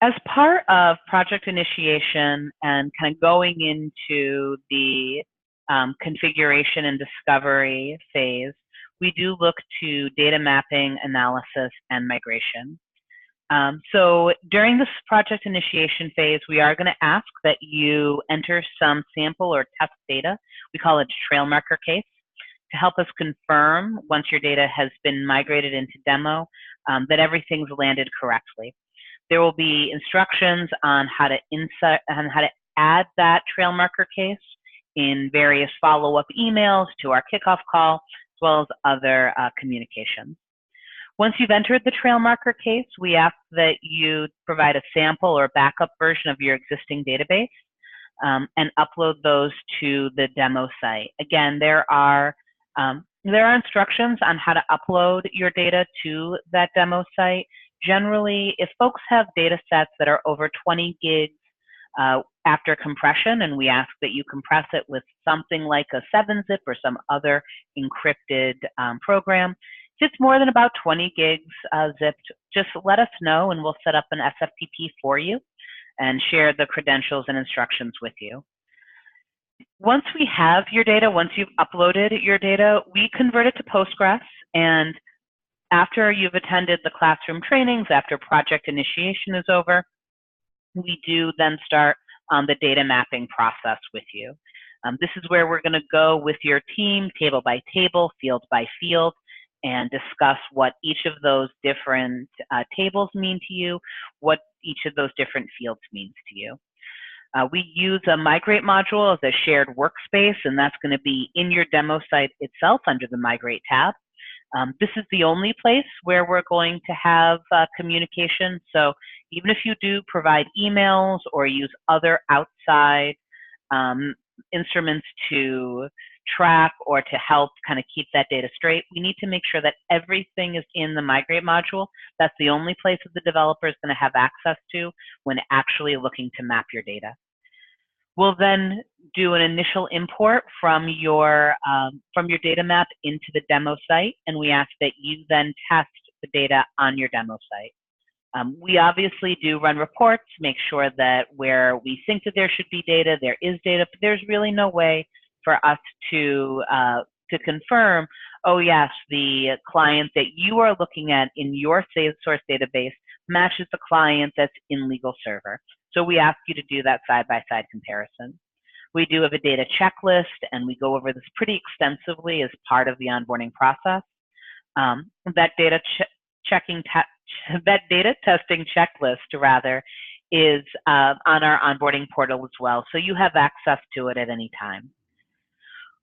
As part of project initiation and kind of going into the configuration and discovery phase, we do look to data mapping, analysis, and migration. So during this project initiation phase, we are going to ask that you enter some sample or test data. We call it a trail marker case to help us confirm once your data has been migrated into demo that everything's landed correctly. There will be instructions on how to add that trail marker case in various follow-up emails to our kickoff call, as well as other communications. Once you've entered the trail marker case, we ask that you provide a sample or backup version of your existing database and upload those to the demo site. Again, there are instructions on how to upload your data to that demo site. Generally, if folks have data sets that are over 20 gigs after compression, and we ask that you compress it with something like a 7-zip or some other encrypted program. If it's more than about 20 gigs zipped, just let us know and we'll set up an SFTP for you and share the credentials and instructions with you. Once we have your data, once you've uploaded your data, we convert it to Postgres, and after you've attended the classroom trainings, after project initiation is over, we do then start the data mapping process with you. This is where we're going to go with your team, table by table, field by field, and discuss what each of those different tables mean to you, what each of those different fields means to you. We use a migrate module as a shared workspace, and that's going to be in your demo site itself under the migrate tab. This is the only place where we're going to have communication. So even if you do provide emails or use other outside instruments to track or to help kind of keep that data straight, we need to make sure that everything is in the migrate module. That's the only place that the developer is going to have access to when actually looking to map your data. We'll then do an initial import from your data map into the demo site, and we ask that you then test the data on your demo site. We obviously do run reports, make sure that where we think that there should be data, there is data, but there's really no way for us to confirm, oh yes, the client that you are looking at in your source database matches the client that's in LegalServer. So we ask you to do that side-by-side comparison. We do have a data checklist, and we go over this pretty extensively as part of the onboarding process. That data testing checklist, rather, is on our onboarding portal as well, so you have access to it at any time.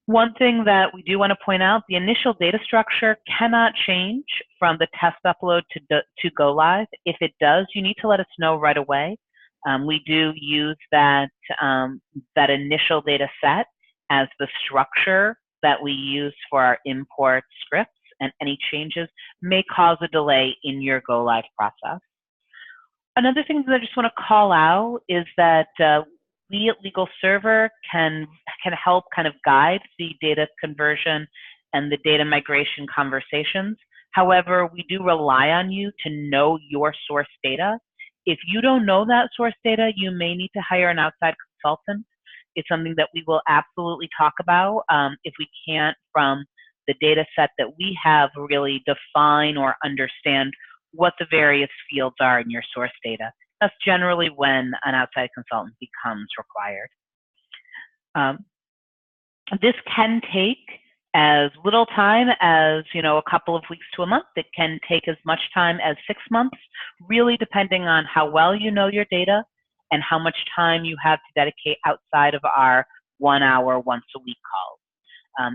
One thing that we do want to point out, the initial data structure cannot change from the test upload to go live. If it does, you need to let us know right away. We do use that initial data set as the structure that we use for our import scripts, and any changes may cause a delay in your go live process. Another thing that I just want to call out is that we at LegalServer can help kind of guide the data conversion and the data migration conversations. However, we do rely on you to know your source data. If you don't know that source data, you may need to hire an outside consultant. It's something that we will absolutely talk about if we can't, from the data set that we have, really define or understand what the various fields are in your source data. That's generally when an outside consultant becomes required. This can take as little time as, a couple of weeks to a month. It can take as much time as 6 months, really depending on how well you know your data and how much time you have to dedicate outside of our 1 hour once a week calls.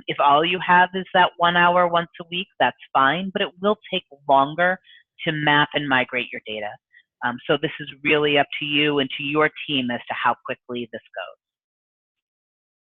If all you have is that 1 hour once a week, that's fine, but it will take longer to map and migrate your data. So this is really up to you and to your team as to how quickly this goes.